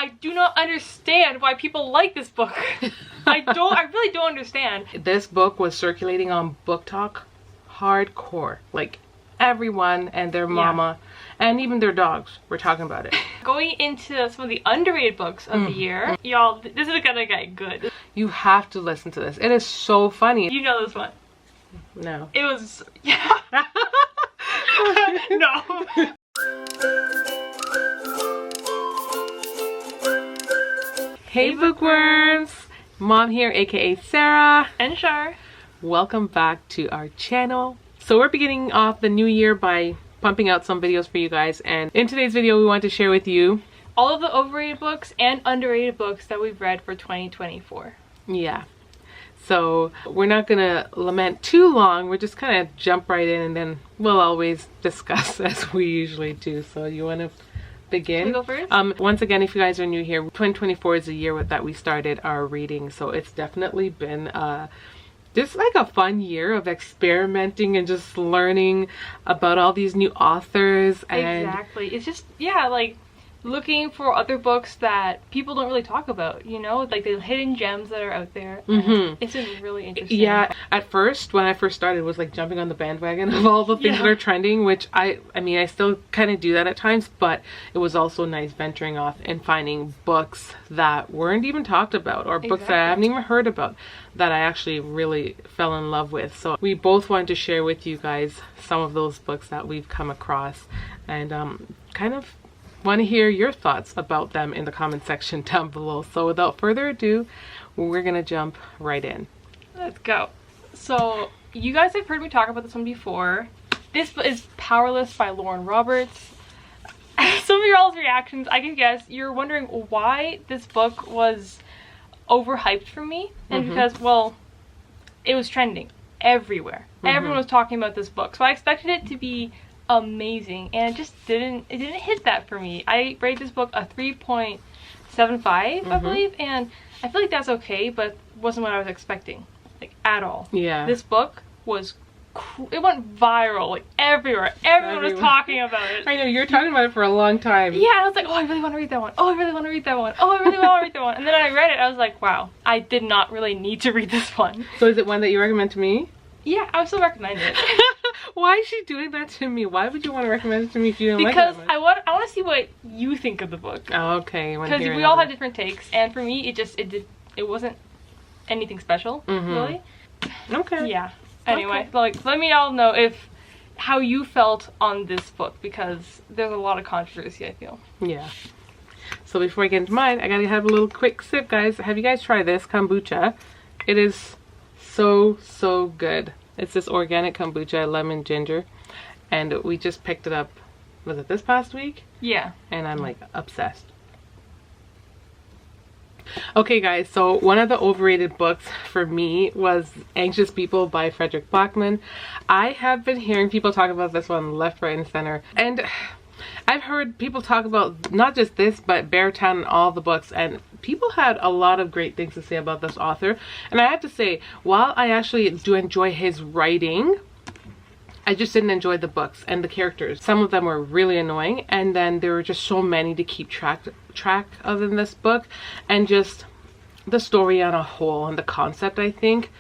I do not understand why people like this book. I really don't understand. This book was circulating on BookTok hardcore. Like everyone and their mama and even their dogs were talking about it. Going into some of the underrated books of the year, y'all, this is gonna get good. You have to listen to this. It is so funny. You know this one. No. It was, yeah. No. Hey Bookworms! Mom here, aka Sarah. And Char. Welcome back to our channel. So we're beginning off the new year by pumping out some videos for you guys, and in today's video we want to share with you all of the overrated books and underrated books that we've read for 2024. Yeah. So we're not gonna lament too long, we're just kind of jump right in and then we'll always discuss as we usually do. So you want to begin? Can we go first? Once again, if you guys are new here, 2024 is the year that we started our reading, so it's definitely been just like a fun year of experimenting and just learning about all these new authors. And exactly, it's just, yeah, like looking for other books that people don't really talk about, you know, like the hidden gems that are out there. It's been really interesting. Yeah, at first, when I first started, it was like jumping on the bandwagon of all the things that are trending, which I mean, I still kind of do that at times, but it was also nice venturing off and finding books that weren't even talked about, or books that I haven't even heard about, that I actually really fell in love with. So we both wanted to share with you guys some of those books that we've come across, and kind of want to hear your thoughts about them in the comment section down below. So without further ado, we're gonna jump right in. Let's go. So you guys have heard me talk about this one before. This is Powerless by Lauren Roberts. Some of your all's reactions, I can guess you're wondering why this book was overhyped for me, and because, well, it was trending everywhere. Everyone was talking about this book, so I expected it to be amazing, and it just didn't hit that for me. I rated this book a 3.75, I believe, and I feel like that's okay, but wasn't what I was expecting, like, at all. Yeah, this book was it went viral, like everywhere. Everyone was talking about it. I know, you were talking about it for a long time. Yeah, I was like, oh, I really want to read that one. Oh, I really want to read that one. Oh, I really want to read that one. And then I read it, I was like, wow, I did not really need to read this one. So is it one that you recommend to me? Yeah, I would still recommend it. Why is she doing that to me? Why would you want to recommend it to me if you didn't like it? Because I want to see what you think of the book. Oh, okay. Because we all have different takes, and for me, it wasn't anything special, really. Okay. Yeah. Anyway, like, let me all know how you felt on this book, because there's a lot of controversy, I feel. Yeah. So before I get into mine, I gotta have a little quick sip, guys. Have you guys tried this kombucha? It is so good. It's this organic kombucha, lemon ginger, and we just picked it up, was it this past week? Yeah. And I'm like obsessed. Okay guys, so one of the overrated books for me was Anxious People by Frederick Bachman. I have been hearing people talk about this one left, right, and center, and I've heard people talk about not just this, but Beartown and all the books, and people had a lot of great things to say about this author. And I have to say, while I actually do enjoy his writing, I just didn't enjoy the books and the characters. Some of them were really annoying, and then there were just so many to keep track of in this book, and just the story on a whole and the concept, I think.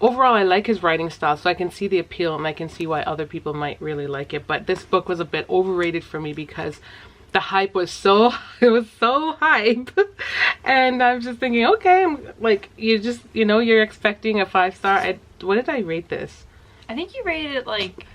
Overall, I like his writing style, so I can see the appeal and I can see why other people might really like it. But this book was a bit overrated for me because the hype was so hype. And I'm just thinking, okay, like, you're expecting a 5-star. What did I rate this? I think you rated it like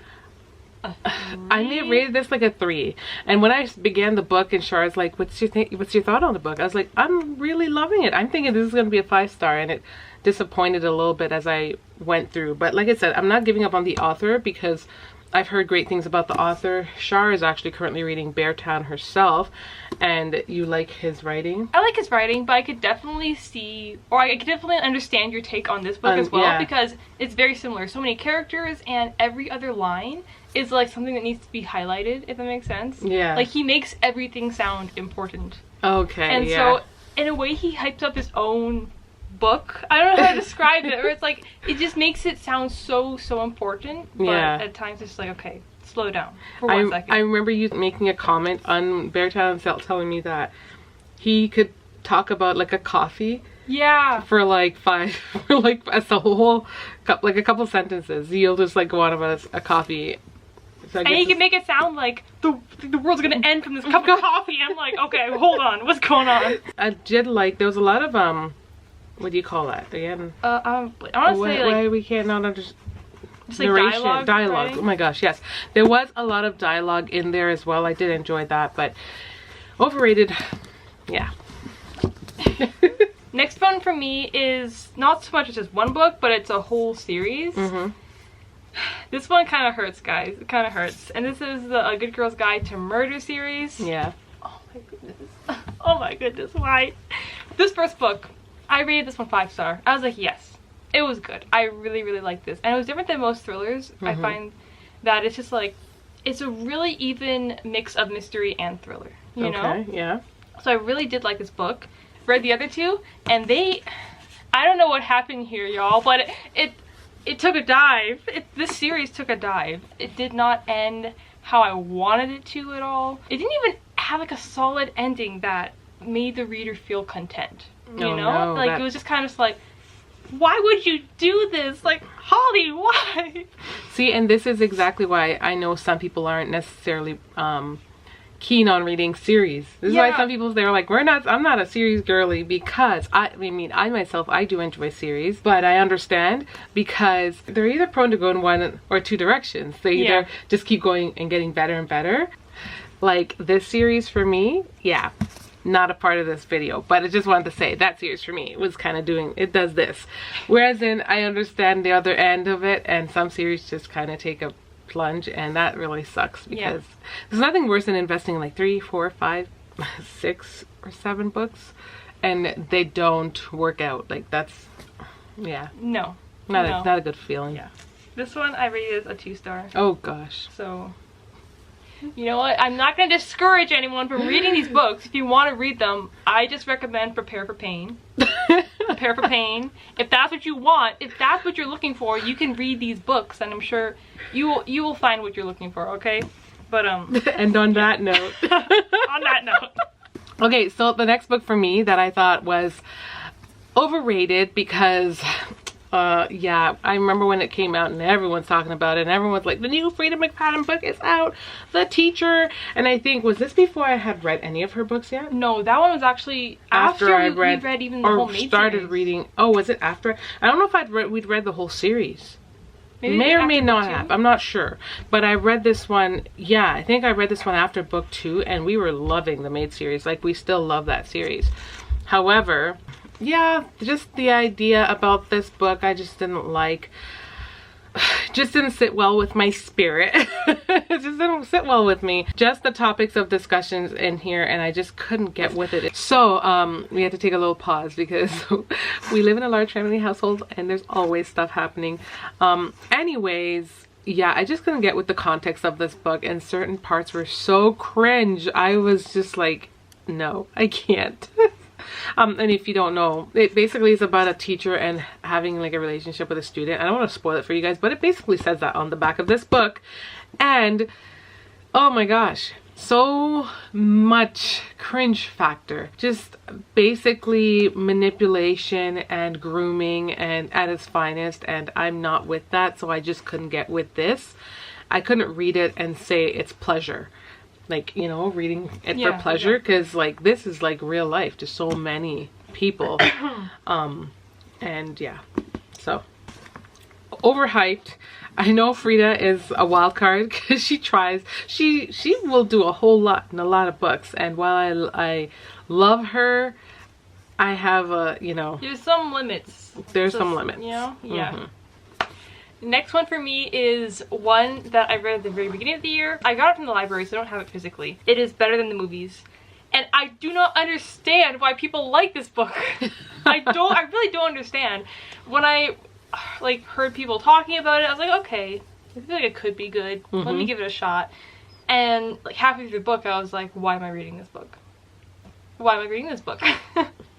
a 3. I may have rated this like a 3. And when I began the book and Char's like, what's your thought on the book? I was like, I'm really loving it. I'm thinking this is going to be a 5-star, and it disappointed a little bit as I went through. But like I said, I'm not giving up on the author because I've heard great things about the author. Char is actually currently reading Beartown herself, and you like his writing? I like his writing, but I could definitely see, or I could definitely understand your take on this book as well, because it's very similar. So many characters, and every other line is like something that needs to be highlighted, if that makes sense. Yeah. Like, he makes everything sound important. Okay, and so, in a way, he hypes up his own book. I don't know how to describe it, where it's like, it just makes it sound so important, but at times it's like, okay, slow down for 1 second. I remember you making a comment on Beartown telling me that he could talk about like a coffee Yeah. for like as a whole, like a couple sentences. He'll just like go on about a coffee. So And he can make it sound like the world's gonna end from this cup of coffee. I'm like, okay, hold on, what's going on? I did like, there was a lot of what do you call that again? I want to say like why we can't not understand. just like Narration, dialogue. right? Oh my gosh, yes. There was a lot of dialogue in there as well. I did enjoy that, but overrated, yeah. Next one for me is not so much as just one book, but it's a whole series. This one kind of hurts, guys. It kind of hurts. And this is the A Good Girl's Guide to Murder series. Yeah. Oh my goodness. Oh my goodness, why? This first book, I rated this one 5-star. I was like, yes. It was good. I really, really liked this. And it was different than most thrillers. I find that it's just like, it's a really even mix of mystery and thriller. You know? Yeah. So I really did like this book. Read the other two, and I don't know what happened here, y'all, but it took a dive. This series took a dive. It did not end how I wanted it to at all. It didn't even have like a solid ending that made the reader feel content. You know? No, like it was just kind of just like, why would you do this? Like, Holly, why? See, and this is exactly why I know some people aren't necessarily keen on reading series. This is why some people, they're like, I'm not a series girly, because I myself, I do enjoy series, but I understand because they're either prone to go in one or two directions. They either just keep going and getting better and better. Like this series for me, yeah, not a part of this video, but I just wanted to say that series for me, it was kind of it does this. Whereas I understand the other end of it, and some series just kind of take a plunge, and that really sucks, because there's nothing worse than investing in like 3, 4, 5, 6 or 7 books and they don't work out. Like that's not a good feeling. This one I rated as a 2-star. Oh gosh. So you know what, I'm not going to discourage anyone from reading these books. If you want to read them, I just recommend Prepare for Pain. Prepare for Pain. If that's what you want, if that's what you're looking for, you can read these books, and I'm sure you will find what you're looking for, okay? But and on that note. On that note. Okay, so the next book for me that I thought was overrated because I remember when it came out and everyone's talking about it, and everyone's like, the new Frida McFadden book is out, The Teacher. And I think, was this before I had read any of her books yet? No, that one was actually after we read even the whole Maid started series. reading. Oh, was it after? I don't know if we'd read the whole series. Maybe may or may not book 2? have. I'm not sure. But I read this one, I think I read this one after book 2, and we were loving the Maid series. Like, we still love that series. However, just the idea about this book I just didn't like. Just didn't sit well with my spirit. It just didn't sit well with me. Just the topics of discussions in here, and I just couldn't get with it. So we had to take a little pause because we live in a large family household and there's always stuff happening. Anyways, I just couldn't get with the context of this book, and certain parts were so cringe. I was just like, no, I can't. And if you don't know, it basically is about a teacher and having like a relationship with a student. I don't want to spoil it for you guys, but it basically says that on the back of this book. And oh my gosh, so much cringe factor. Just basically manipulation and grooming and at its finest, and I'm not with that, so I just couldn't get with this. I couldn't read it and say it's pleasure. Like, you know, reading it for pleasure, because like this is like real life to so many people. And so Overhyped. I know Frida is a wild card because she will do a whole lot in a lot of books, and while I love her, I have there's some limits. There's some limits. You know? Next one for me is one that I read at the very beginning of the year. I got it from the library, so I don't have it physically. It is Better Than the Movies. And I do not understand why people like this book. I really don't understand. When I like heard people talking about it, I was like, okay, I feel like it could be good. Let me give it a shot. And like halfway through the book, I was like, why am I reading this book? Why am I reading this book?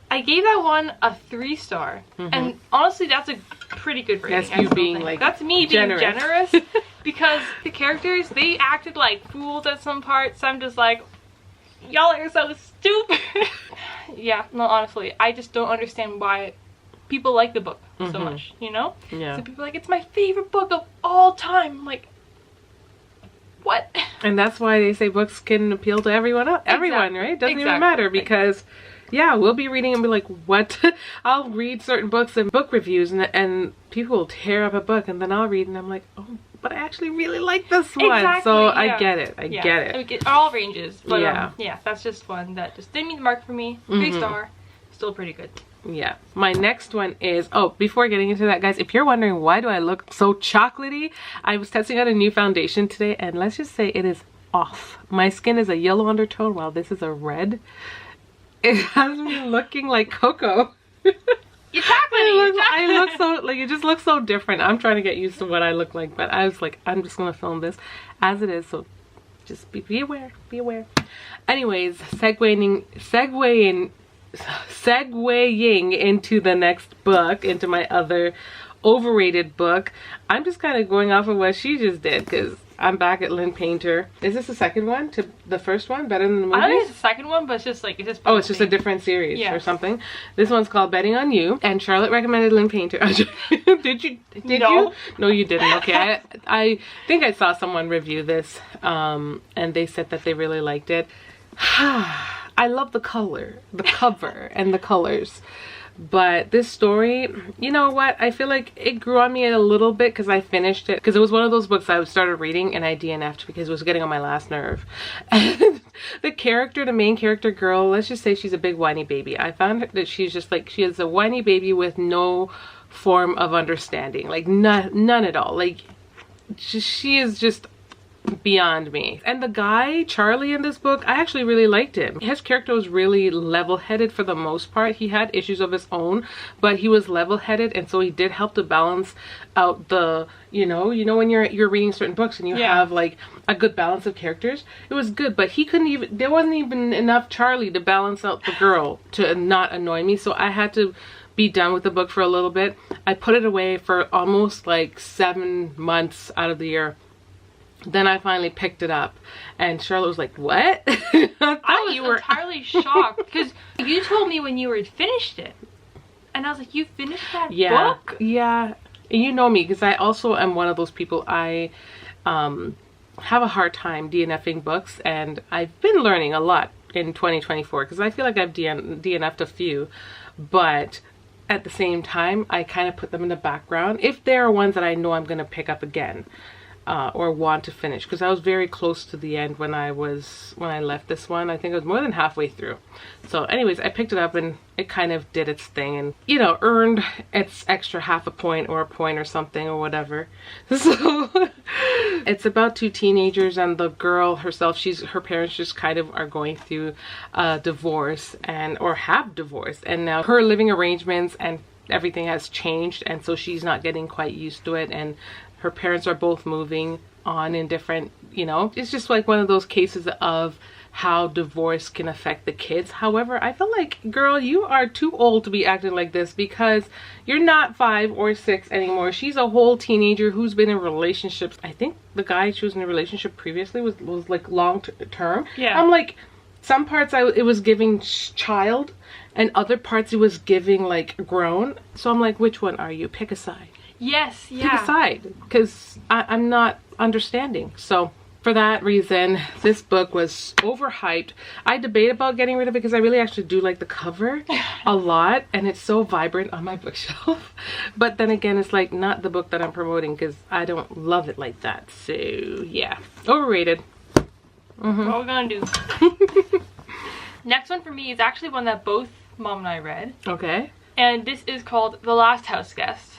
I gave that one a 3-star, and honestly, that's a pretty good rating. That's you being like that's me being generous because the characters, they acted like fools at some parts. So I'm just like, y'all are so stupid. Yeah, no, honestly, I just don't understand why people like the book so much, you know? Yeah. So people are like, it's my favorite book of all time. I'm like, what? And that's why they say books can appeal to everyone, right? It doesn't even matter, because yeah, we'll be reading and be like, what? I'll read certain books and book reviews, and people will tear up a book, and then I'll read and I'm like, oh, but I actually really like this one. So I get it. I get it. I mean, all ranges. But yeah. Yeah, that's just one that just didn't meet the mark for me. 3-star. Still pretty good. Yeah. My next one is, oh, before getting into that, guys, if you're wondering why do I look so chocolatey, I was testing out a new foundation today, and let's just say it is off. My skin is a yellow undertone while this is a red. It has me looking like Coco. You're chocolatey. I look so, like, it just looks so different. I'm trying to get used to what I look like, but I was like, I'm just gonna film this as it is, so just be aware, be aware. Anyways, segueing into the next book, into my other overrated book. I'm just kind of going off of what she just did, because I'm back at Lynn Painter. Is this the second one to the first one? Better than the movie? I don't think it's the second one, but it's just like, it's just. Oh, it's just a different series or something. This one's called Betting on You, and Charlotte recommended Lynn Painter. Did you? No, you didn't. Okay, I think I saw someone review this, and they said that they really liked it. I love the cover, and the colors. But this story, you know what? I feel like it grew on me a little bit because I finished it. Because it was one of those books I started reading and I DNF'd because it was getting on my last nerve. And the main character girl, let's just say she's a big whiny baby. I found that she's just like, she is a whiny baby with no form of understanding. Like none at all. Like she is just beyond me. And the guy Charlie in this book, I actually really liked him. His character was really level-headed for the most part. He had issues of his own, but he was level-headed, and so he did help to balance out the, you know when you're reading certain books and you have like a good balance of characters. It was good, but he couldn't even, there wasn't even enough Charlie to balance out the girl to not annoy me, so I had to be done with the book for a little bit. I put it away for almost like 7 months out of the year. Then I finally picked it up, and Charlotte was like, what? I was entirely shocked, because you told me when you were finished it, and I was like, you finished that book? Yeah, you know me, because I also am one of those people, I have a hard time DNFing books, and I've been learning a lot in 2024, because I feel like I've DNF'd a few, but at the same time, I kind of put them in the background if there are ones that I know I'm going to pick up again. Or want to finish, because I was very close to the end when I left this one. I think it was more than halfway through. So anyways, I picked it up and it kind of did its thing and, you know, earned its extra half a point or a point or something or whatever. So it's about 2 teenagers, and the girl herself, her parents just kind of are going through a divorce or have divorced, and now her living arrangements and everything has changed, and so she's not getting quite used to it, and her parents are both moving on in different, you know, it's just like one of those cases of how divorce can affect the kids. However, I feel like, girl, you are too old to be acting like this, because you're not 5 or 6 anymore. She's a whole teenager who's been in relationships. I think the guy she was in a relationship previously was like long term. Yeah. I'm like, some parts it was giving child, and other parts it was giving like grown. So I'm like, which one are you? Pick a side. Yes, yeah. Pick a side, because I'm not understanding. So for that reason, this book was overhyped. I debate about getting rid of it because I really actually do like the cover a lot, and it's so vibrant on my bookshelf. But then again, it's like not the book that I'm promoting, because I don't love it like that. So yeah, overrated. What are we gonna do? Next one for me is actually one that both Mom and I read. Okay. And this is called The Last House Guest.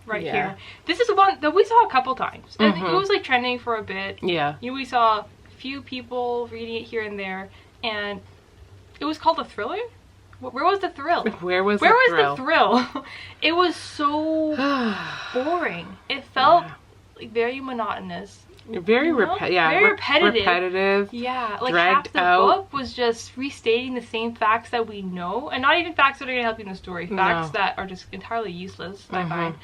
Right here. This is one that we saw a couple times. I think it was like trending for a bit. Yeah. You know, we saw a few people reading it here and there, and it was called a thriller? Where was the thrill? Where was the thrill? It was so boring. It felt like very monotonous. Very repetitive. Yeah, like half the book was just restating the same facts that we know, and not even facts that are gonna help you in the story. Facts that are just entirely useless, I find.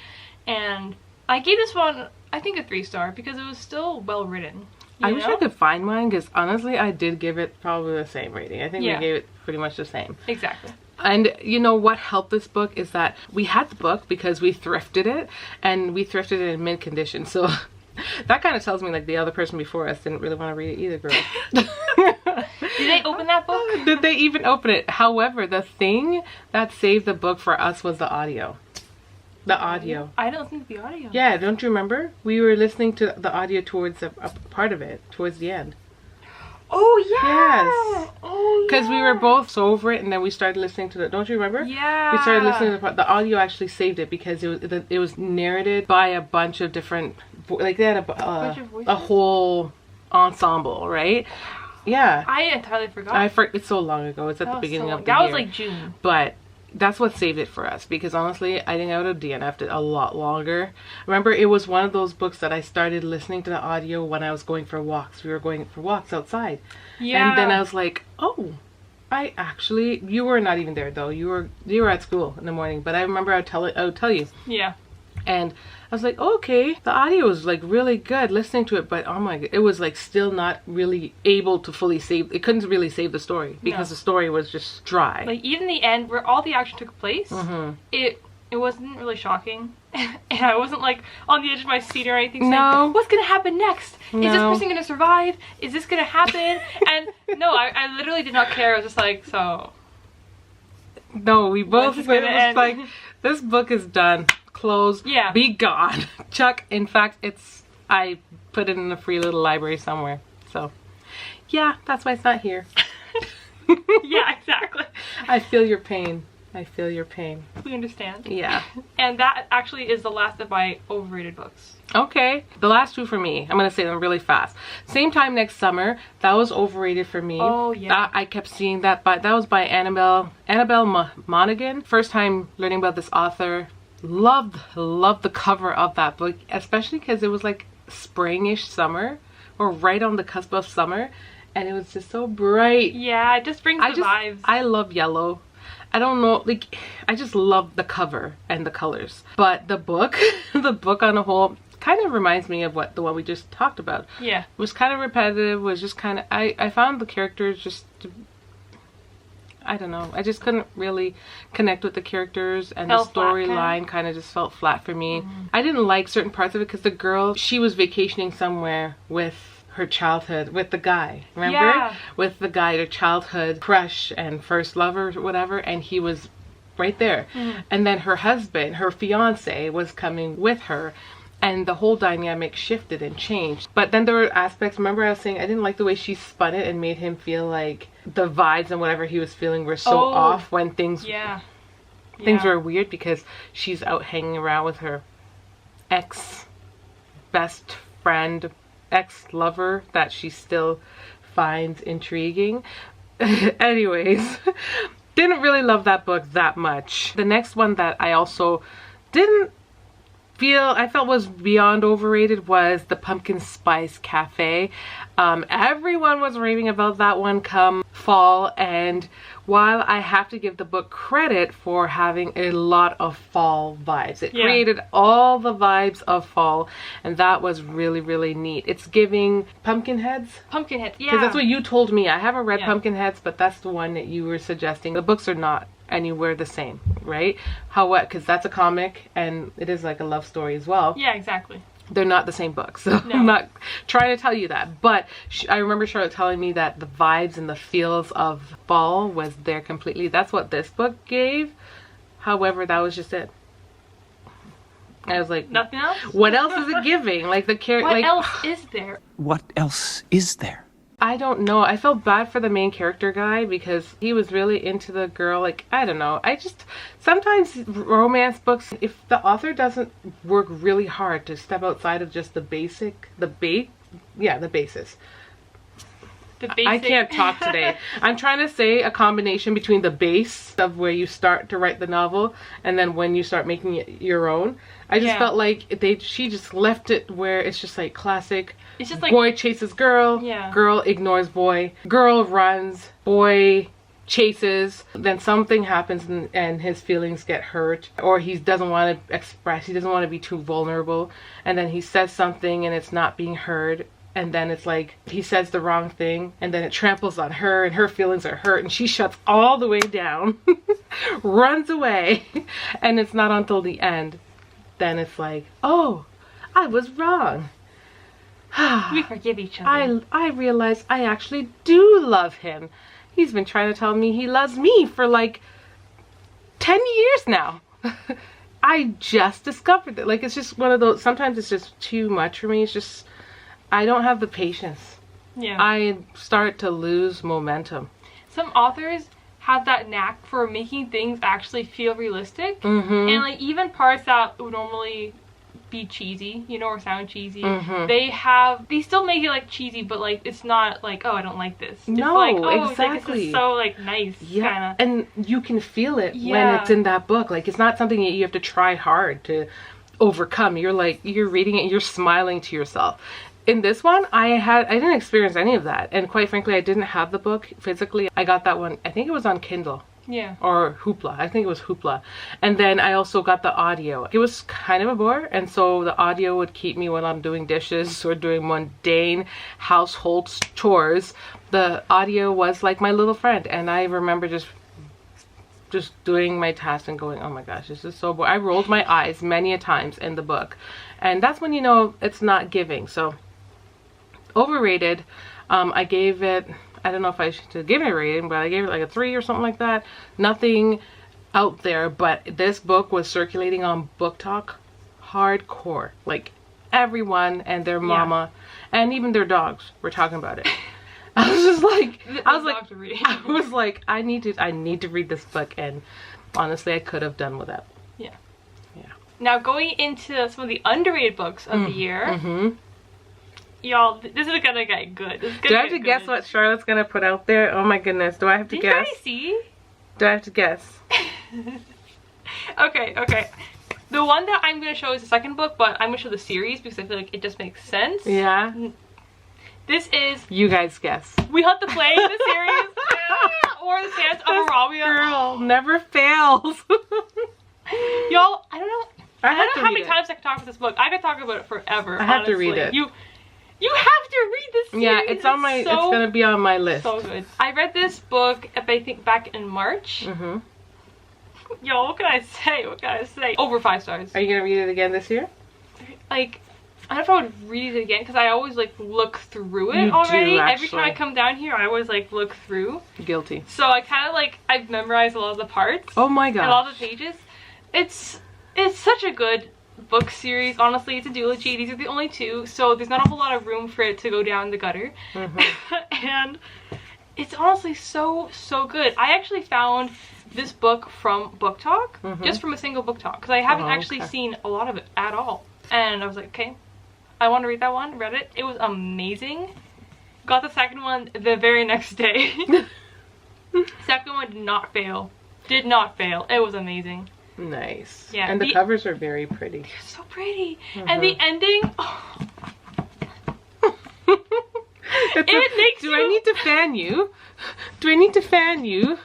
And I gave this one, I think, a 3-star because it was still well written. I wish I could find mine, because honestly I did give it probably the same rating. I think we gave it pretty much the same. Exactly. And you know what helped this book is that we had the book because we thrifted it, and we thrifted it in mint condition. So that kind of tells me like the other person before us didn't really want to read it either, girl. Did they open that book? Did they even open it? However, the thing that saved the book for us was the audio. The audio. I don't listen to the audio. Yeah, don't you remember? We were listening to the audio towards a part of it, towards the end. Oh yeah. Yes. Oh yeah. Because we were both so over it, and then we started listening to the. Don't you remember? Yeah. We started listening to the part. The audio actually saved it because it was narrated by a bunch of different. Like they had a whole ensemble, right? Yeah. I entirely forgot. It's so long ago. It's at the beginning of the year. That was like June. But that's what saved it for us, because honestly I think I would have DNF'd it a lot longer. Remember, it was one of those books that I started listening to the audio when I was going for walks. We were going for walks outside. Yeah. And then I was like, oh, you were not even there though. You were at school in the morning, but I remember I would tell you. Yeah. And I was like, oh, okay, the audio was like really good listening to it, but oh my god, it was like still not really able to fully save. It couldn't really save the story because the story was just dry. Like even the end where all the action took place, it wasn't really shocking, and I wasn't like on the edge of my seat or anything. Saying, what's gonna happen next? Is this person gonna survive? Is this gonna happen? And no, I literally did not care. I was just like, so. No, we both was like, this book is done. Close. Yeah. Be gone. Chuck. In fact, I put it in a free little library somewhere. So, yeah, that's why it's not here. Yeah, exactly. I feel your pain. I feel your pain. We understand. Yeah. And that actually is the last of my overrated books. Okay. The last two for me. I'm going to say them really fast. Same Time Next Summer. That was overrated for me. Oh, yeah. I kept seeing that, but that was by Annabelle Monaghan. First time learning about this author. Loved the cover of that book, especially because it was like springish summer, or right on the cusp of summer, and it was just so bright. Yeah, it just brings the vibes. I love yellow. I don't know, like, I just love the cover and the colors. But the book, the book on a whole, kind of reminds me of the one we just talked about. Yeah. It was kind of repetitive, was just kind of, I found the characters just, I don't know, I just couldn't really connect with the characters, and the storyline kind of just felt flat for me. I didn't like certain parts of it because the girl, she was vacationing somewhere with her childhood, with the guy, remember? Yeah. With the guy, her childhood crush and first lover or whatever, and he was right there. And then her husband, her fiance, was coming with her, and the whole dynamic shifted and changed. But then there were aspects, remember I was saying I didn't like the way she spun it and made him feel like the vibes and whatever he was feeling were so off when things were weird, because she's out hanging around with her ex-best friend, ex-lover that she still finds intriguing. Anyways, didn't really love that book that much. The next one that I also I felt was beyond overrated was The Pumpkin Spice Cafe. Everyone was raving about that one come fall, and while I have to give the book credit for having a lot of fall vibes, it created all the vibes of fall, and that was really, really neat. It's giving Pumpkinheads. Pumpkinheads, yeah. Because that's what you told me. I haven't read Pumpkinheads, but that's the one that you were suggesting. The books are not anywhere the same, right? Because that's a comic, and it is like a love story as well. Yeah, exactly. They're not the same book, so I'm not trying to tell you that, but I remember Charlotte telling me that the vibes and the feels of fall was there completely. That's what this book gave. However, that was just it. I was like, nothing else? What else is it giving? Like the character. What else is there? What else is there? I don't know. I felt bad for the main character guy because he was really into the girl. Like, I don't know. Sometimes romance books, if the author doesn't work really hard to step outside of just the basis. I can't talk today. I'm trying to say a combination between the base of where you start to write the novel and then when you start making it your own. I just felt like she just left it where it's just like classic. It's just like boy chases girl, girl ignores boy, girl runs, boy chases, then something happens and his feelings get hurt, or he doesn't want to express, he doesn't want to be too vulnerable, and then he says something and it's not being heard. and then it's like he says the wrong thing and then it tramples on her and her feelings are hurt and she shuts all the way down, runs away, and it's not until the end then it's like, oh, I was wrong. We forgive each other. I realized I actually do love him. He's been trying to tell me he loves me for like 10 years now. I just discovered it. Like, it's just one of those, sometimes it's just too much for me. It's just, I don't have the patience. Yeah. I start to lose momentum. Some authors have that knack for making things actually feel realistic. Mm-hmm. And like even parts that would normally be cheesy, you know, or sound cheesy, Mm-hmm. they still make it like cheesy, but like it's not like, oh, I don't like this. It's No, like, oh, exactly. It's like, this is so like nice. Yeah, Kinda. and you can feel it when Yeah. it's in that book. Like, it's not something that you have to try hard to overcome. You're like, you're reading it and you're smiling to yourself. In this one, I didn't experience any of that. And quite frankly, I didn't have the book physically. I got that one, I think it was on Kindle. Yeah. Or Hoopla. I think it was Hoopla. And then I also got the audio. It was kind of a bore, and so the audio would keep me when I'm doing dishes or doing mundane household chores. The audio was like my little friend, and I remember just doing my task and going, oh my gosh, this is so boring. I rolled my eyes many a times in the book, and that's when you know it's not giving. So Overrated, I gave it, I don't know if I should give it a rating, but I gave it like a 3 or something like that. Nothing out there, but this book was circulating on BookTok hardcore. Like, everyone and their mama and even their dogs were talking about it. I was like, I need to read this book, and honestly I could have done without. Yeah. Now going into some of the underrated books of the year. Mm-hmm. Y'all, this is gonna get good. Do I have to guess what Charlotte's gonna put out there? Oh my goodness, do I have to Did guess? you guys see? Do I have to guess? Okay. The one that I'm gonna show is the second book, but I'm gonna show the series because I feel like it just makes sense. Yeah. This is You guys guess. We Hunt the Plague, the series, or The Sands of Arabia. Girl never fails. Y'all, I don't know. I don't know how many it. times I can talk about this book. I could talk about it forever. I have to read it. You have to read this series. Yeah, it's on my. It's gonna be on my list. So good. I read this book, I think, back in March. Mm-hmm. Yo, what can I say? Over 5 stars. Are you gonna read it again this year? Like, I don't know if I would read it again because I always like look through it You already. do, Every time I actually. come down here, I always like look through. Guilty. So I kind of like I've memorized a lot of the parts. Oh my gosh. And all the pages. It's such a good book series. Honestly, it's a duology. These are the only 2, so there's not a whole lot of room for it to go down the gutter. Mm-hmm. And it's honestly so good. I actually found this book from BookTok, just from a single BookTok, because I haven't actually seen a lot of it at all. And I was like, okay, I want to read that one. Read it. It was amazing. Got the second one the very next day. Second one did not fail. Did not fail. It was amazing. Nice. Yeah. And the covers are very pretty. They're so pretty. And the ending. Oh. It makes Do I need to fan you? Do I need to fan you?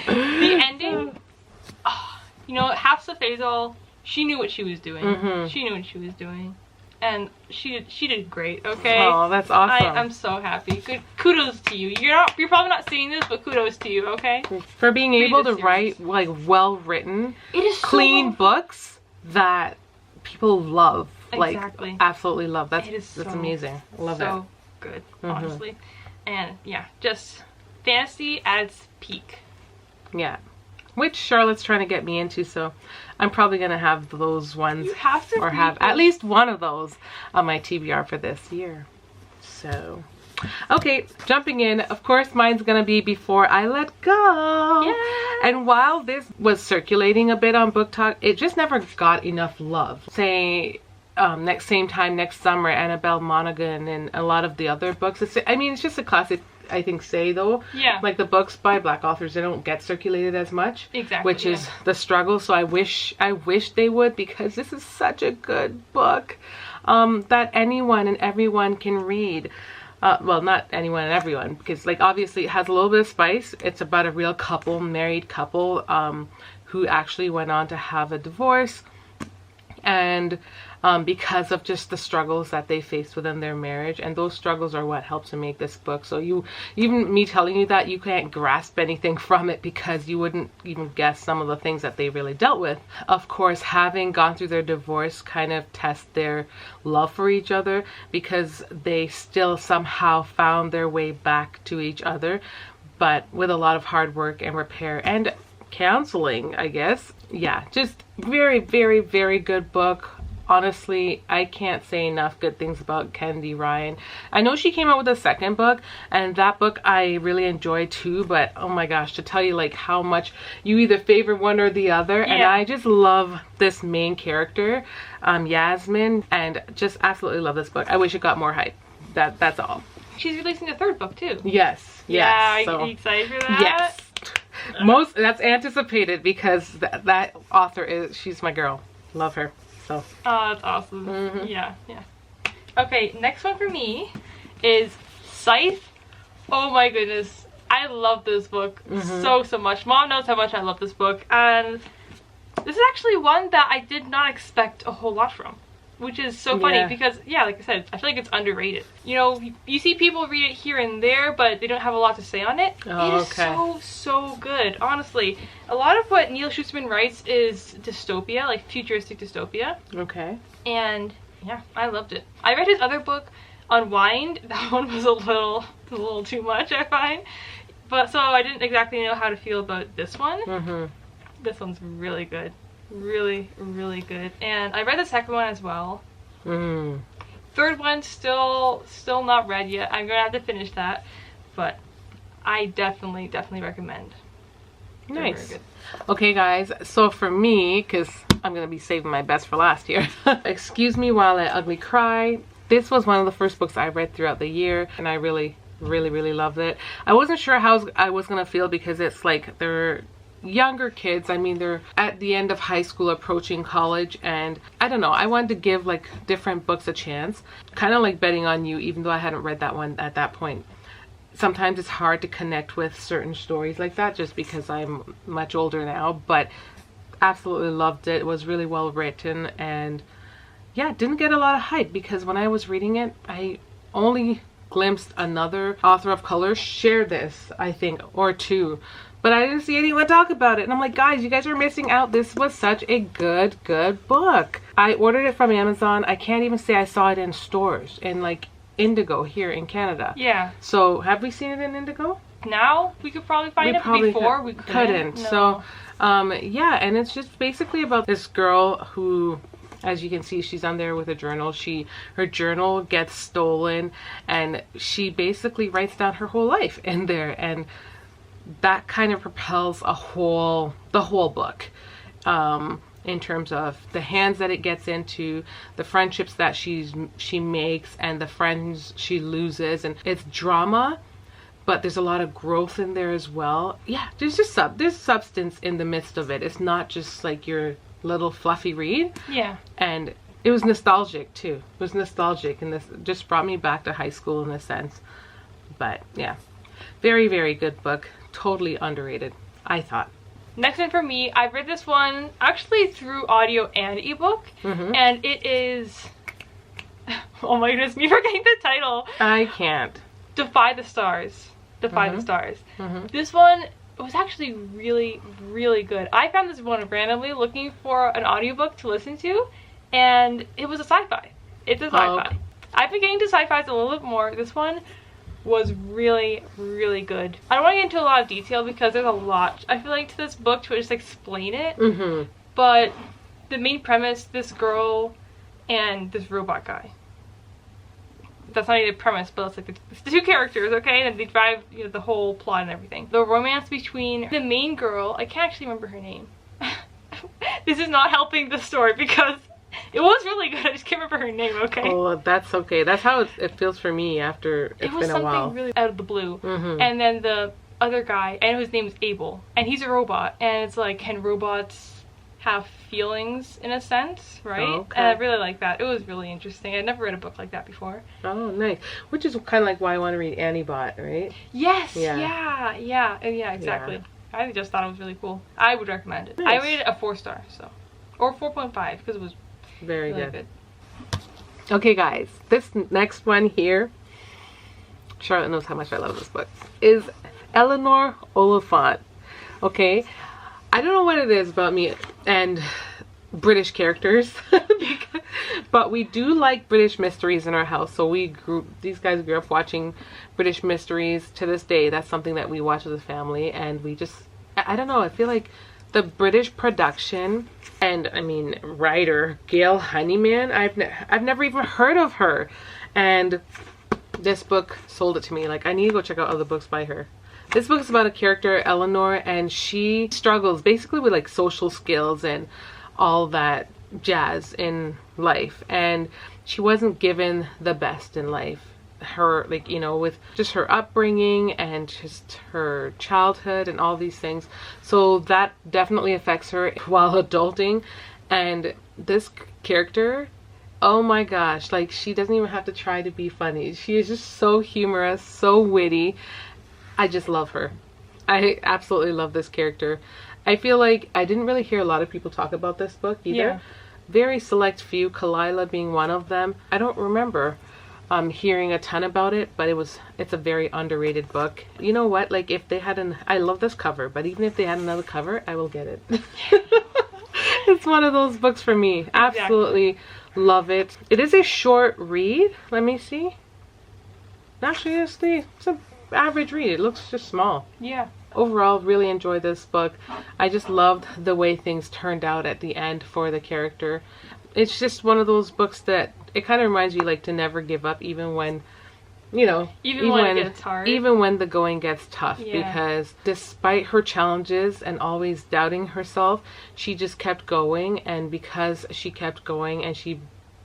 The ending. Oh, you know, Hafsa Faisal, she knew what she was doing. She knew what she was doing. And she did great, okay? Oh, that's awesome. I'm so happy. Good kudos to you. You're probably not seeing this, but kudos to you, okay? For being able to series. write like well written, It is clean so books that people love. Exactly. Like absolutely love. That's so amazing. I love it. So good, honestly. And yeah, just fantasy at its peak. Yeah. Which Charlotte's trying to get me into, so I'm probably gonna have those ones, You have to or read have them. at least one of those on my TBR for this year. So, okay, jumping in. Of course, mine's gonna be Before I Let Go. Yeah. And while this was circulating a bit on BookTok, it just never got enough love. Say, same time next summer, Annabelle Monaghan and a lot of the other books. It's just a classic. I think though, Yeah. like the books by Black authors, they don't get circulated as much, Exactly, which is the struggle. So I wish they would, because this is such a good book that anyone and everyone can read. Well, not anyone and everyone, because like obviously it has a little bit of spice. It's about a real couple, married couple, who actually went on to have a divorce, and because of just the struggles that they faced within their marriage, and those struggles are what helped to make this book. So even me telling you that, you can't grasp anything from it because you wouldn't even guess some of the things that they really dealt with. Of course, having gone through their divorce kind of tests their love for each other, because they still somehow found their way back to each other, but with a lot of hard work and repair and counseling, I guess. Yeah, just very, very, very good book. Honestly, I can't say enough good things about Candy Ryan. I know she came out with a second book, and that book I really enjoyed too, but oh my gosh, to tell you like how much you either favor one or the other. Yeah. And I just love this main character, Yasmin, and just absolutely love this book. I wish it got more hype. That's all. She's releasing a third book too. Yes. Yeah, so, are you excited for that? Yes. That's anticipated because that author she's my girl. Love her. So. Oh, that's awesome. Yeah. Okay, next one for me is Scythe. Oh my goodness. I love this book so much. Mom knows how much I love this book, and this is actually one that I did not expect a whole lot from, which is so funny because, yeah, like I said, I feel like it's underrated. You know, you see people read it here and there, but they don't have a lot to say on it. Oh, it is so good, honestly. A lot of what Neil Schusterman writes is dystopia, like futuristic dystopia. Okay. And yeah, I loved it. I read his other book, Unwind. That one was a little too much, I find. But so I didn't exactly know how to feel about this one. This one's really good. Really, really good. And I read the second one as well. Third one still not read yet. I'm gonna have to finish that, but I definitely recommend. Nice. Okay guys, so for me, because I'm gonna be saving my best for last here, excuse me while I ugly cry. This was one of the first books I read throughout the year, and I really loved it. I wasn't sure how I was gonna feel because it's like they're younger kids. I mean, they're at the end of high school, approaching college, and I don't know, I wanted to give like different books a chance, kind of like Betting on You, even though I hadn't read that one at that point. Sometimes it's hard to connect with certain stories like that just because I'm much older now, but absolutely loved it. It was really well written, and yeah, didn't get a lot of hype because when I was reading it, I only glimpsed another author of color share this, I think, or two, but I didn't see anyone talk about it. And I'm like, guys, you guys are missing out. This was such a good book. I ordered it from Amazon. I can't even say I saw it in stores, in like Indigo here in Canada. Yeah. So have we seen it in Indigo? Now we could probably find it, but before we couldn't. No. So yeah, and it's just basically about this girl who, as you can see, she's on there with a journal. Her journal gets stolen, and she basically writes down her whole life in there, and that kind of propels the whole book. In terms of the hands that it gets into, the friendships that she makes, and the friends she loses, and it's drama, but there's a lot of growth in there as well. Yeah, there's substance in the midst of it. It's not just like your little fluffy read. Yeah. And it was nostalgic too. It was nostalgic, and this just brought me back to high school in a sense. But yeah, very good book. Totally underrated, I thought. Next one for me, I read this one actually through audio and ebook, and it is, oh my goodness, me forgetting the title. I can't. Defy the Stars. Defy the Stars. This one was actually really good. I found this one randomly looking for an audiobook to listen to, and it was a sci-fi. It's a sci-fi. Oh, okay. I've been getting to sci-fis a little bit more. This one was really good. I don't want to get into a lot of detail because there's a lot, I feel like, to this book to just explain it. But the main premise, this girl and this robot guy. That's not even the premise, but it's like the two characters, okay? And they drive, you know, the whole plot and everything. The romance between the main girl, I can't actually remember her name. This is not helping the story because it was really good. I just can't remember her name, okay? Oh, that's okay. That's how it feels for me after it's been a while. It was something really out of the blue. And then the other guy, and his name is Abel, and he's a robot. And it's like, can robots have feelings in a sense, right? Oh, okay. And I really like that. It was really interesting. I'd never read a book like that before. Oh, nice. Which is kind of like why I want to read Annie Bot, right? Yes. Yeah, exactly. Yeah. I just thought it was really cool. I would recommend it. Nice. I rated it a 4-star, so, or 4.5 because it was very really good. Okay guys, this next one here, Charlotte knows how much I love this book, is Eleanor Oliphant. Okay, I don't know what it is about me and British characters, but we do like British mysteries in our house. So these guys grew up watching British mysteries. To this day, that's something that we watch as a family, and we just, I don't know, I feel like the British production, and I mean writer Gail Honeyman, I've never even heard of her, and this book sold it to me. Like, I need to go check out other books by her. This book is about a character, Eleanor, and she struggles basically with like social skills and all that jazz in life, and she wasn't given the best in life. Her, like, you know, with just her upbringing and just her childhood and all these things, so that definitely affects her while adulting. And this character, oh my gosh, like, she doesn't even have to try to be funny. She is just so humorous, so witty. I just love her. I absolutely love this character. I feel like I didn't really hear a lot of people talk about this book either. Yeah. Very select few, Kalila being one of them. I don't remember hearing a ton about it, but it's a very underrated book. You know what? Like, if they had I love this cover, but even if they had another cover, I will get it. It's one of those books for me. Absolutely love it. It is a short read. Let me see. Actually, it's an average read. It looks just small. Yeah. Overall, really enjoyed this book. I just loved the way things turned out at the end for the character. It's just one of those books that it kind of reminds you, like, to never give up, even when, you know, even when it gets hard, even when the going gets tough. Yeah. Because despite her challenges and always doubting herself, she just kept going, and because she kept going and she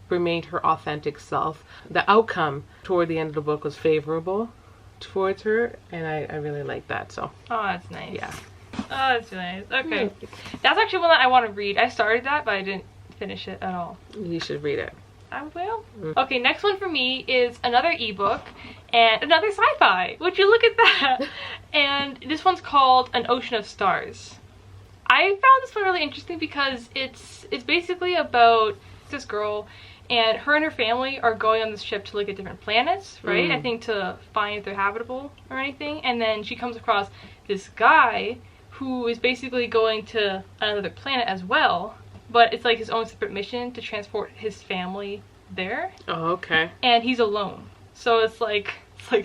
remained her authentic self, the outcome toward the end of the book was favorable towards her, and I really like that. So oh, that's nice. yeah. Oh, that's really nice. Okay. That's actually one that I want to read. I started that, but I didn't finish it at all. You should read it. I will. Okay, next one for me is another ebook and another sci-fi. Would you look at that? And this one's called An Ocean of Stars. I found this one really interesting because it's basically about this girl, and her and her family are going on this ship to look at different planets, right? I think to find if they're habitable or anything. And then she comes across this guy who is basically going to another planet as well, but it's like his own separate mission to transport his family there. Oh, okay. And he's alone. So it's like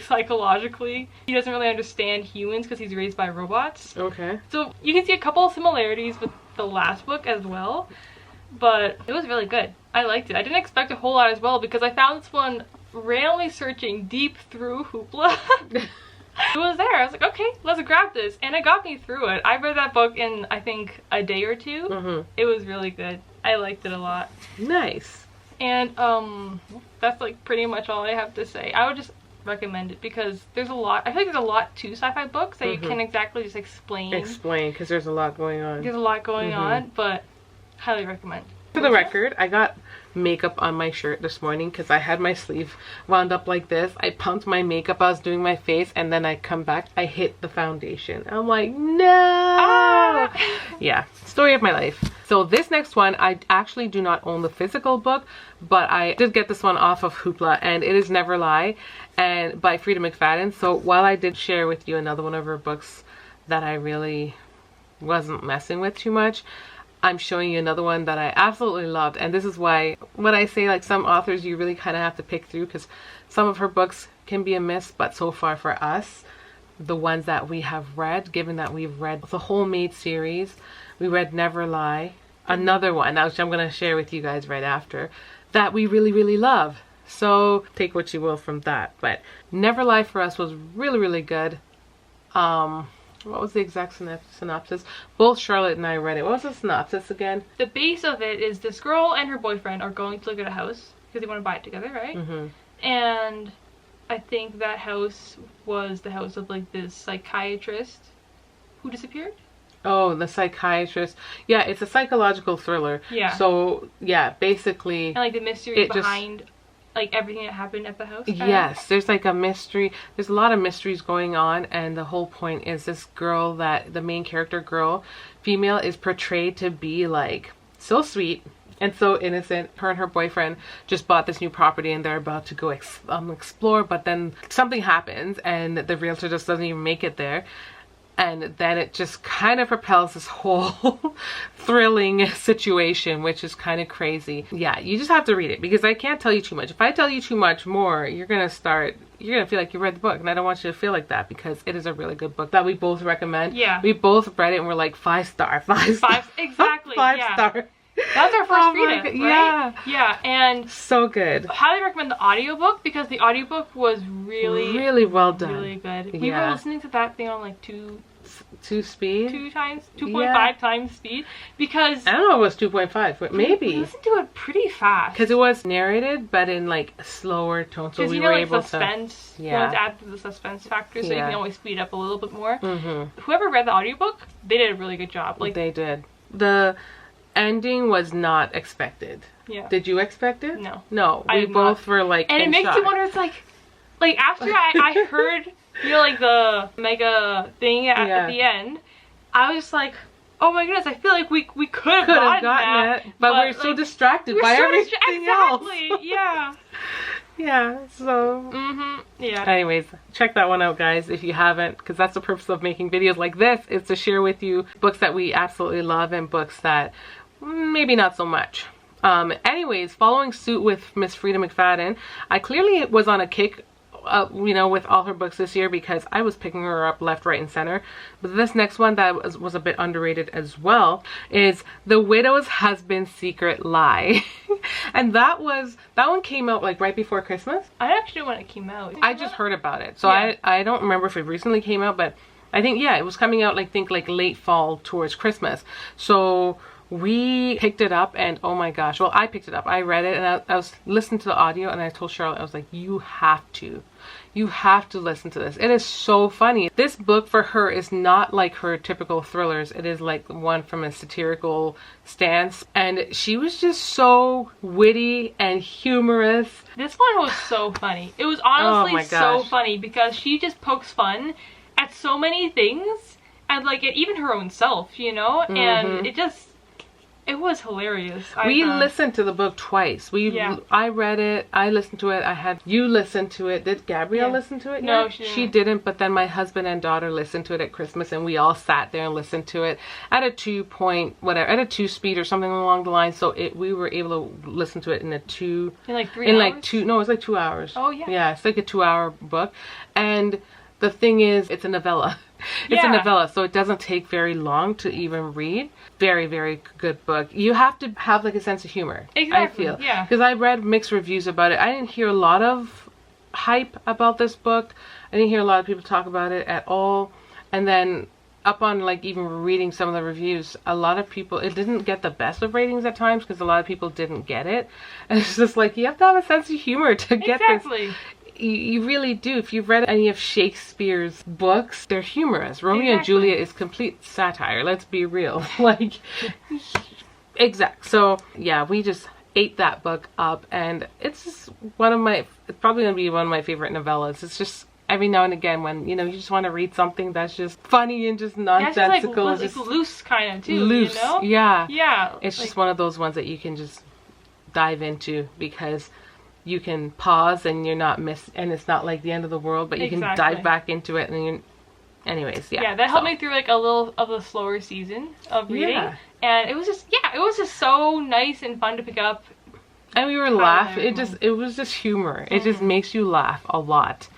psychologically, he doesn't really understand humans because he's raised by robots. Okay. So you can see a couple of similarities with the last book as well, but it was really good. I liked it. I didn't expect a whole lot as well because I found this one randomly searching deep through Hoopla. It was there. I was like, okay, let's grab this. And it got me through it. I read that book in, I think, a day or two. It was really good. I liked it a lot. Nice. And that's like pretty much all I have to say. I would just recommend it because there's a lot. I feel like there's a lot to sci-fi books that you can't exactly just explain. Because there's a lot going on. There's a lot going on, but highly recommend. For the record, I got makeup on my shirt this morning because I had my sleeve wound up like this. I pumped my makeup, I was doing my face, and then I come back, I hit the foundation. I'm like, no! Ah! Yeah, story of my life. So this next one, I actually do not own the physical book, but I did get this one off of Hoopla, and it is Never Lie, and by Frida McFadden. So while I did share with you another one of her books that I really wasn't messing with too much, I'm showing you another one that I absolutely loved. And this is why, when I say like some authors you really kind of have to pick through, because some of her books can be a miss, but so far for us, the ones that we have read, given that we've read the whole Maid series, we read Never Lie, another one, which I'm going to share with you guys right after, that we really, really love. So take what you will from that. But Never Lie for us was really, really good. What was the exact synopsis? Both Charlotte and I read it. What was the synopsis again? The base of it is this girl and her boyfriend are going to look at a house because they want to buy it together, right? And I think that house was the house of like this psychiatrist who disappeared. Oh, the psychiatrist. Yeah, it's a psychological thriller. Yeah. So, yeah, basically... And like the mystery behind... like everything that happened at the house? Yes, there's like a mystery. There's a lot of mysteries going on, and the whole point is this girl, that the main character girl, female, is portrayed to be like so sweet, and so innocent. Her and her boyfriend just bought this new property and they're about to go explore, but then something happens and the realtor just doesn't even make it there. And then it just kind of propels this whole thrilling situation, which is kind of crazy. Yeah, you just have to read it because I can't tell you too much. If I tell you too much more, you're going to feel like you read the book. And I don't want you to feel like that because it is a really good book that we both recommend. Yeah. We both read it and we're like 5 star, 5 star. Exactly. 5 yeah. star. That was our first reading, right? Yeah. Yeah, and so good. Highly recommend the audiobook because the audiobook was really well done. Really good. We were listening to that thing on like 2.5 times speed because I don't know if it was 2.5, but maybe we listened to it pretty fast because it was narrated but in like slower tone, so we were able suspense, to you know, it's added to the suspense factor, so you can always speed up a little bit more. Whoever read the audiobook, they did a really good job. Like they did. The ending was not expected. Yeah. Did you expect it? No. We both were like, and it makes you wonder. It's like after I heard, you know, like the mega thing at the end, I was just like, oh my goodness, I feel like we could have gotten it, but we're so distracted by everything else. Yeah. Yeah, so yeah. Anyways, check that one out, guys, if you haven't, because that's the purpose of making videos like this, is to share with you books that we absolutely love and books that maybe not so much. Anyways, following suit with Miss Frida McFadden, I clearly was on a kick, you know, with all her books this year because I was picking her up left, right, and center. But this next one that was a bit underrated as well is The Widow's Husband's Secret Lie. And that one came out like right before Christmas. I actually know when it came out. I just heard about it. So I don't remember if it recently came out, but I think, yeah, it was coming out like late fall towards Christmas. So we picked it up and oh my gosh, well, I picked it up, I read it, and I was listening to the audio and I told Charlotte, I was like, you have to listen to this. It is so funny. This book for her is not like her typical thrillers. It is like one from a satirical stance, and she was just so witty and humorous. This one was so funny. It was honestly so funny because she just pokes fun at so many things and like at even her own self, you know, and it was hilarious. We listened to the book twice. I read it, I listened to it, I had you listen to it. Did Gabrielle listen to it? No, she didn't, but then my husband and daughter listened to it at Christmas and we all sat there and listened to it at a 2 speed or something along the line, so we were able to listen to it in like 3 hours? No, it was like 2 hours. Oh yeah. Yeah, it's like a 2-hour book. And the thing is, it's a novella. It's a novella, so it doesn't take very long to even read. Very, very good book. You have to have like a sense of humor. Exactly. I feel. Yeah. Because I read mixed reviews about it. I didn't hear a lot of hype about this book. I didn't hear a lot of people talk about it at all. And then up on like even reading some of the reviews, a lot of people, it didn't get the best of ratings at times because a lot of people didn't get it. And it's just like, you have to have a sense of humor to get this. You really do. If you've read any of Shakespeare's books, they're humorous. Romeo and Juliet is complete satire. Let's be real. Like, So, yeah, we just ate that book up, and it's just it's probably going to be one of my favorite novellas. It's just every now and again when, you know, you just want to read something that's just funny and just nonsensical. Yeah, it's like loose kind of, too, loose, you know? Yeah. Yeah. It's just one of those ones that you can just dive into because you can pause and you're not and it's not like the end of the world, but you can dive back into it and anyways, that helped me through like a little of the slower season of reading, and it was just so nice and fun to pick up, and we were laughing. It was just humor. It just makes you laugh a lot.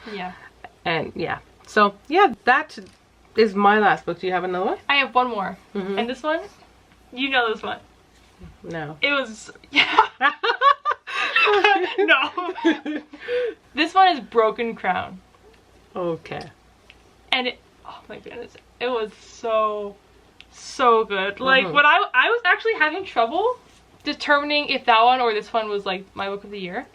So that is my last book. Do you have another one? I have one more, and this one, you know this one. No. It was no. This one is Broken Crown. Okay. And oh my goodness, it was so good. Like when I was actually having trouble determining if that one or this one was like my book of the year.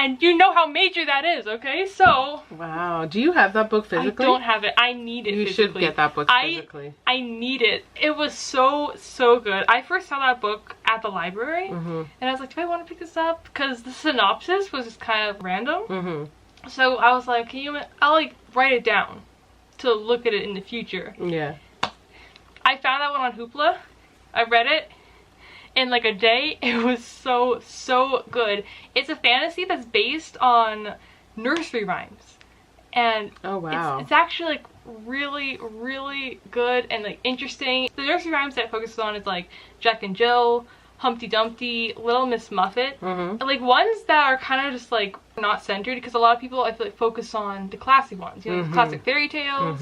And you know how major that is, okay? So... Wow. Do you have that book physically? I don't have it. I need it physically. You should get that book physically. I need it. It was so good. I first saw that book at the library. And I was like, do I want to pick this up? Because the synopsis was just kind of random. So I was like, I'll like write it down to look at it in the future. Yeah. I found that one on Hoopla. I read it. in like a day. It was so good. It's a fantasy that's based on nursery rhymes, and Oh wow. it's actually like really good and like interesting. The nursery rhymes that it focuses on is like Jack and Jill, Humpty Dumpty, Little Miss Muffet, and like ones that are kind of just like not centered, because a lot of people I feel like focus on the classic ones, you know, the classic fairy tales.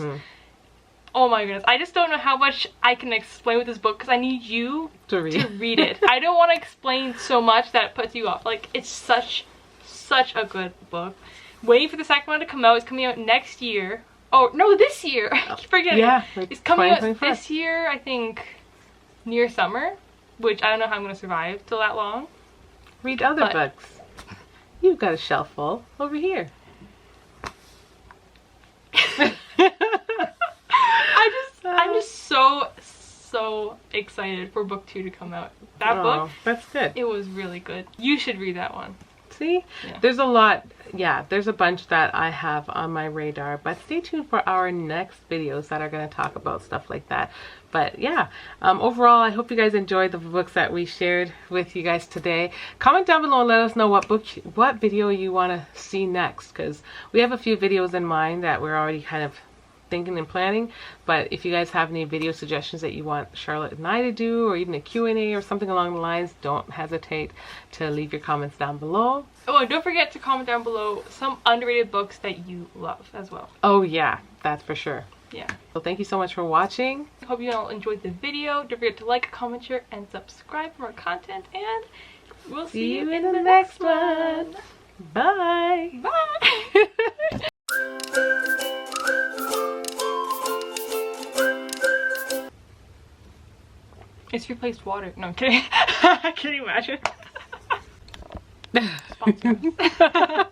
Oh my goodness, I just don't know how much I can explain with this book, because I need you to read it. I don't want to explain so much that it puts you off. Like, it's such a good book. Waiting for the second one to come out. It's coming out next year. Oh no, this year. I keep forgetting. Yeah, like it's coming out this year, I think, near summer, which I don't know how I'm going to survive till that long. Read other books. You've got a shelf full over here. I'm just so excited for book 2 to come out. That book, that's good. it was really good. You should read that one. See, there's a lot. Yeah, there's a bunch that I have on my radar, but stay tuned for our next videos that are going to talk about stuff like that. But yeah, overall, I hope you guys enjoyed the books that we shared with you guys today. Comment down below and let us know what video you want to see next, because we have a few videos in mind that we're already kind of thinking and planning. But if you guys have any video suggestions that you want Charlotte and I to do, or even a Q&A or something along the lines, don't hesitate to leave your comments down below. Oh, and don't forget to comment down below some underrated books that you love as well. Oh yeah, that's for sure. Yeah. So thank you so much for watching. I hope you all enjoyed the video. Don't forget to like, comment, share, and subscribe for more content, and we'll see you in the next one. Bye. Bye. It's replaced water. No, I'm kidding. Can you imagine? Sponsor.